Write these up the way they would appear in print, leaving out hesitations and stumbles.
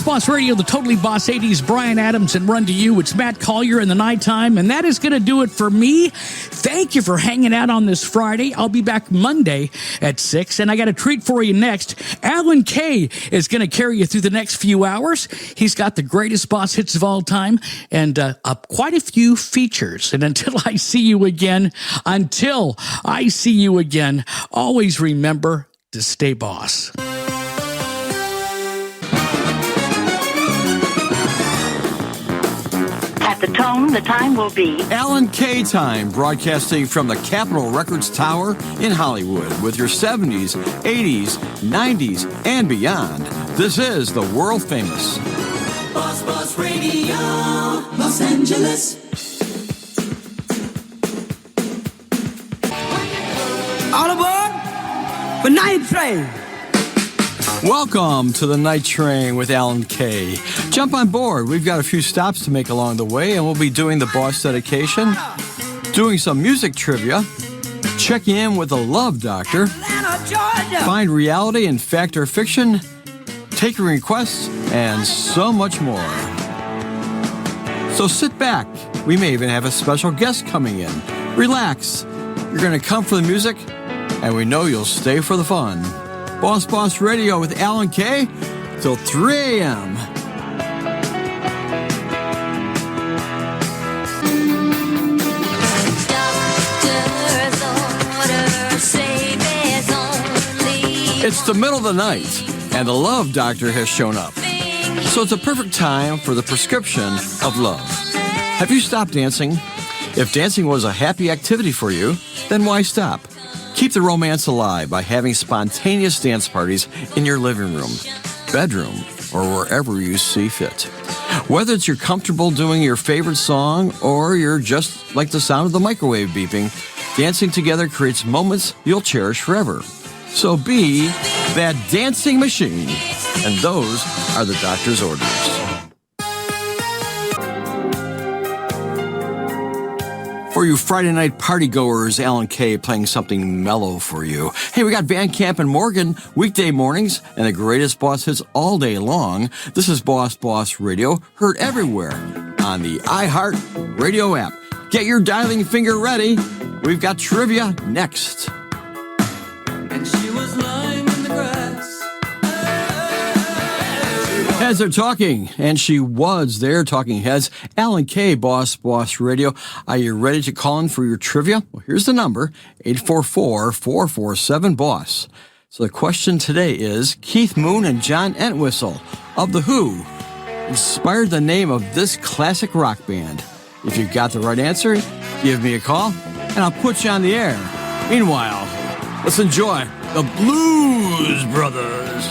Boss Radio, the Totally Boss 80s, Brian Adams, and Run to You. It's Matt Collier in the nighttime, and that is going to do it for me. Thank you for hanging out on this Friday. I'll be back Monday at 6, and I got a treat for you next. Allan Kaye is going to carry you through the next few hours. He's got the greatest boss hits of all time and quite a few features. And until I see you again, always remember to stay boss. The tone, the time will be Allan Kaye Time, broadcasting from the Capitol Records Tower in Hollywood with your 70s, 80s, 90s, and beyond. This is the world famous Boss Radio, Los Angeles. All aboard the night train. Welcome to the Night Train with Allan Kaye. Jump on board. We've got a few stops to make along the way, and we'll be doing the boss dedication, doing some music trivia, checking in with the Love Doctor, find reality and fact or fiction, taking requests, and so much more. So sit back. We may even have a special guest coming in. Relax. You're going to come for the music, and we know you'll stay for the fun. Boss Radio with Allan Kaye till 3 a.m. It's the middle of the night, and the Love Doctor has shown up. So it's a perfect time for the prescription of love. Have you stopped dancing? If dancing was a happy activity for you, then why stop? Keep the romance alive by having spontaneous dance parties in your living room, bedroom, or wherever you see fit. Whether it's you're comfortable doing your favorite song or you're just like the sound of the microwave beeping, dancing together creates moments you'll cherish forever. So be that dancing machine. And those are the doctor's orders. For you Friday night party goers, Allan Kaye playing something mellow for you. Hey, we got Van Camp and Morgan weekday mornings and the greatest boss hits all day long. This is Boss Radio, heard everywhere on the iHeart Radio app. Get your dialing finger ready. We've got trivia next. And she was lying in the grass. Heads are talking, and she was there talking heads. Allan Kaye, Boss Radio. Are you ready to call in for your trivia? Well, here's the number, 844-447-BOSS. So the question today is, Keith Moon and John Entwistle of The Who inspired the name of this classic rock band. If you got the right answer, give me a call, and I'll put you on the air. Meanwhile, let's enjoy the Blues Brothers.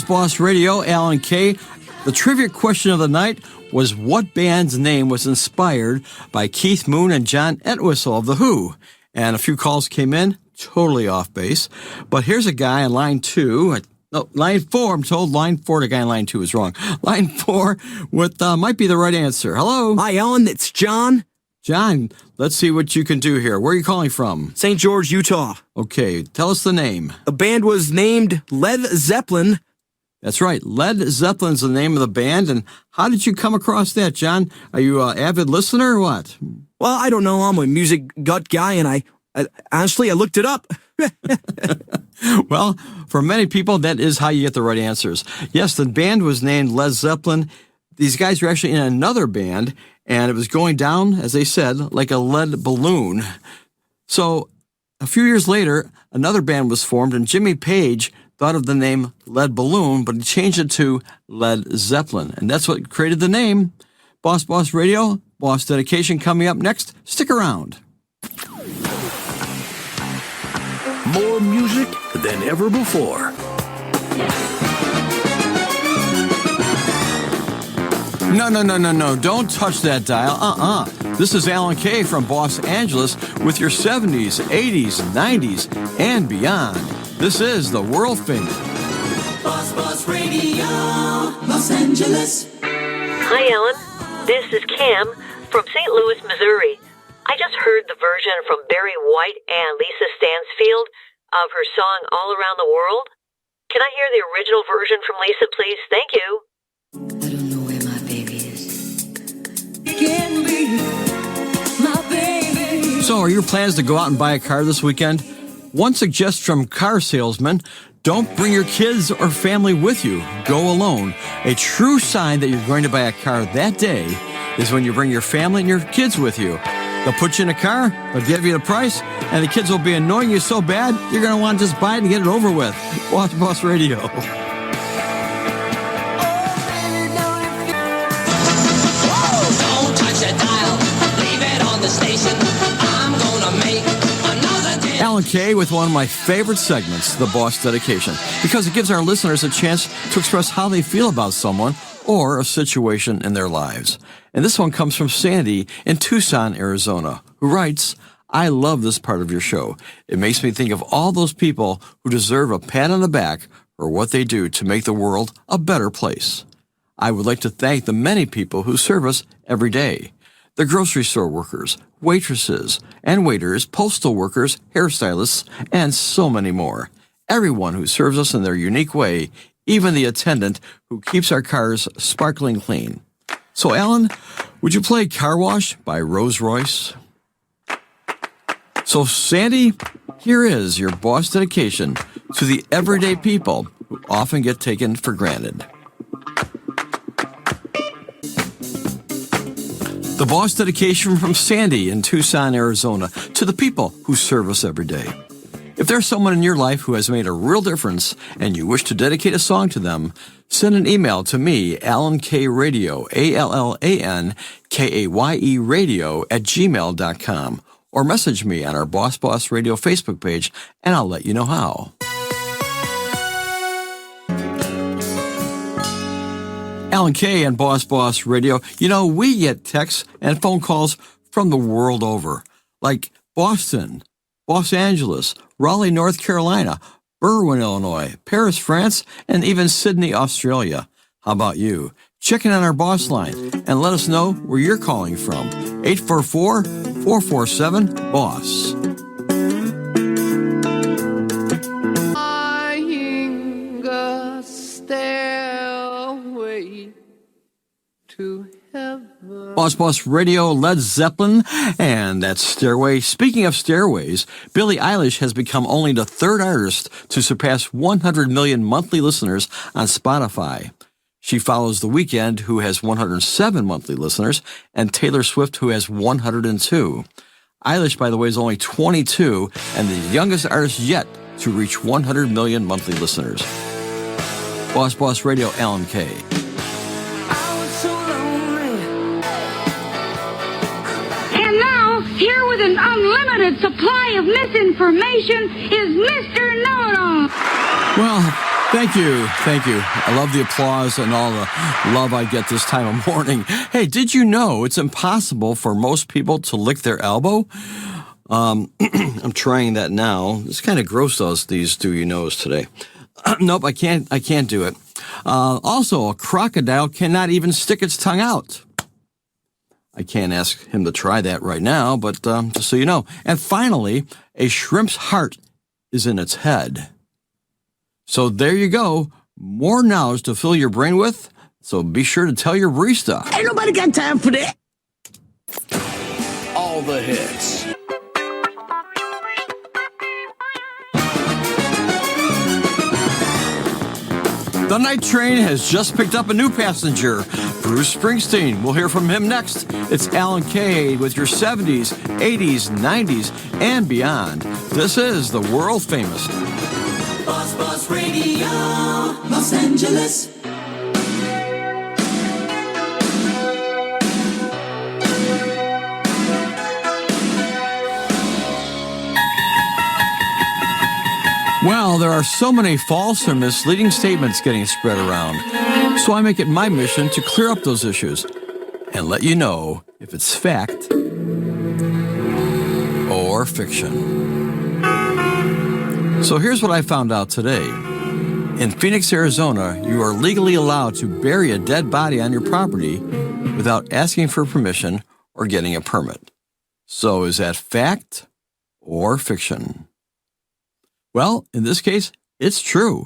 Boss Radio, Allan Kaye. The trivia question of the night was what band's name was inspired by Keith Moon and John Entwistle of The Who? And a few calls came in, totally off base. But here's a guy on line 2. Line 4, I'm told line 4, the guy on line 2 is wrong. Line 4 with might be the right answer. Hello? Hi, Alan, it's John. John, let's see what you can do here. Where are you calling from? St. George, Utah. Okay, tell us the name. The band was named Led Zeppelin. That's right. Led Zeppelin's the name of the band. And how did you come across that, John? Are you an avid listener or what? Well, I don't know. I'm a music gut guy, and I honestly looked it up. Well, for many people, that is how you get the right answers. Yes, the band was named Led Zeppelin. These guys were actually in another band, and it was going down, as they said, like a lead balloon. So a few years later, another band was formed, and Jimmy Page thought of the name Lead Balloon, but he changed it to Led Zeppelin. And that's what created the name. Boss Radio, Boss Dedication coming up next. Stick around. More music than ever before. No. Don't touch that dial. This is Allan Kaye from Los Angeles with your 70s, 80s, 90s, and beyond. This is the world famous Boss Radio, Los Angeles. Hi, Alan. This is Cam from St. Louis, Missouri. I just heard the version from Barry White and Lisa Stansfield of her song All Around the World. Can I hear the original version from Lisa, please? Thank you. I don't know where my baby is. Can be my baby. So, are your plans to go out and buy a car this weekend? One suggestion from car salesmen: don't bring your kids or family with you. Go alone. A true sign that you're going to buy a car that day is when you bring your family and your kids with you. They'll put you in a car, they'll give you the price, and the kids will be annoying you so bad, you're going to want to just buy it and get it over with. Watch Boss Radio. Don't touch that dial. Leave it on the station. I'm gonna make another day. Allan Kaye with one of my favorite segments, The Boss Dedication, because it gives our listeners a chance to express how they feel about someone or a situation in their lives. And this one comes from Sandy in Tucson, Arizona, who writes, I love this part of your show. It makes me think of all those people who deserve a pat on the back for what they do to make the world a better place. I would like to thank the many people who serve us every day. The grocery store workers, waitresses and waiters, postal workers, hairstylists, and so many more. Everyone who serves us in their unique way, even the attendant who keeps our cars sparkling clean. So, Alan, would you play Car Wash by Rose Royce? So, Sandy, here is your boss dedication to the everyday people who often get taken for granted. The boss dedication from Sandy in Tucson, Arizona, to the people who serve us every day. If there's someone in your life who has made a real difference and you wish to dedicate a song to them, send an email to me, allankayeradio, ALLANKAYE radio @gmail.com, or message me on our Boss Radio Facebook page, and I'll let you know how. Allan Kaye and Boss Radio. You know, we get texts and phone calls from the world over, like Boston, Los Angeles, Raleigh, North Carolina, Berwyn, Illinois, Paris, France, and even Sydney, Australia. How about you? Check in on our boss line and let us know where you're calling from. 844-447-BOSS. Flying a stairway to heaven. Boss Radio, Led Zeppelin, and that Stairway. Speaking of stairways, Billie Eilish has become only the third artist to surpass 100 million monthly listeners on Spotify. She follows The Weeknd, who has 107 monthly listeners, and Taylor Swift, who has 102. Eilish, by the way, is only 22 and the youngest artist yet to reach 100 million monthly listeners. Boss Radio, Allan Kaye. Here with an unlimited supply of misinformation is Mr. Know-It-All. Well, thank you. I love the applause and all the love I get this time of morning. Hey, did you know it's impossible for most people to lick their elbow? I'm trying that now. It's kind of gross, these do you knows today. Nope, I can't do it. Also, a crocodile cannot even stick its tongue out. I can't ask him to try that right now, but just so you know. And finally, a shrimp's heart is in its head. So there you go. More knowledge to fill your brain with. So be sure to tell your barista. Ain't nobody got time for that. All the hits. The night train has just picked up a new passenger, Bruce Springsteen. We'll hear from him next. It's Allan Kaye with your 70s, 80s, 90s, and beyond. This is the world famous Boss Radio, Los Angeles. Well, there are so many false or misleading statements getting spread around. So I make it my mission to clear up those issues and let you know if it's fact or fiction. So here's what I found out today. In Phoenix, Arizona, you are legally allowed to bury a dead body on your property without asking for permission or getting a permit. So is that fact or fiction? Well, in this case, it's true.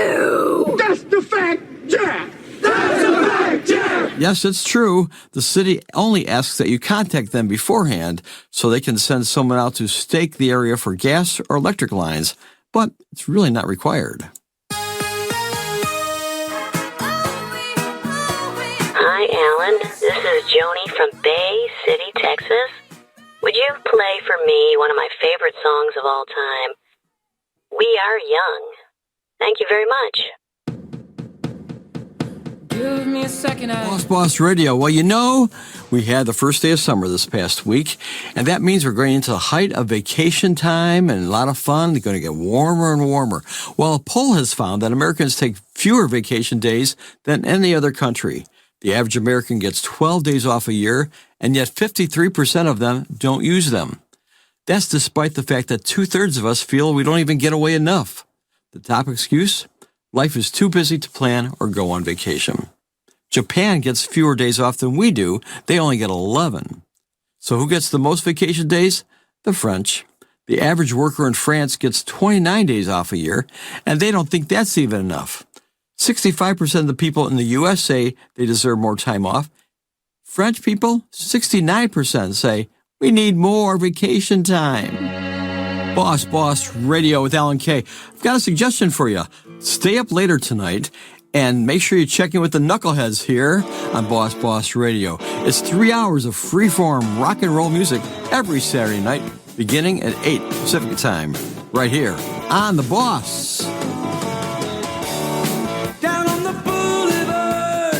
Ew! That's the fact, Jack! That's the fact, Jack! Yes, it's true. The city only asks that you contact them beforehand so they can send someone out to stake the area for gas or electric lines, but it's really not required. Hi, Alan. This is Joni from Bay City, Texas. Would you play for me one of my favorite songs of all time? We Are Young. Thank you very much. Give me a second. Boss Radio. Well, you know, we had the first day of summer this past week, and that means we're going into the height of vacation time and a lot of fun. They're going to get warmer and warmer. Well, a poll has found that Americans take fewer vacation days than any other country. The average American gets 12 days off a year, and yet 53% of them don't use them. That's despite the fact that 2/3 of us feel we don't even get away enough. The top excuse? Life is too busy to plan or go on vacation. Japan gets fewer days off than we do. They only get 11. So who gets the most vacation days? The French. The average worker in France gets 29 days off a year, and they don't think that's even enough. 65% of the people in the U.S. say they deserve more time off. French people, 69% say we need more vacation time. Boss Radio with Allan Kaye. I've got a suggestion for you. Stay up later tonight and make sure you check in with the knuckleheads here on Boss Radio. It's 3 hours of freeform rock and roll music every Saturday night, beginning at 8 Pacific time, right here on The Boss. Down on the boulevard.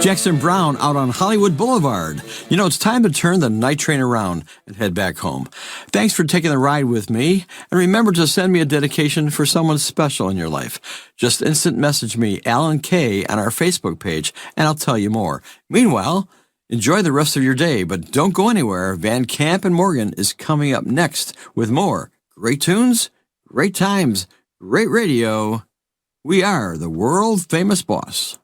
Jackson Browne out on Hollywood Boulevard. You know, it's time to turn the night train around and head back home. Thanks for taking the ride with me. And remember to send me a dedication for someone special in your life. Just instant message me, Allan Kaye, on our Facebook page, and I'll tell you more. Meanwhile, enjoy the rest of your day, but don't go anywhere. Van Camp and Morgan is coming up next with more great tunes, great times, great radio. We are the world famous Boss.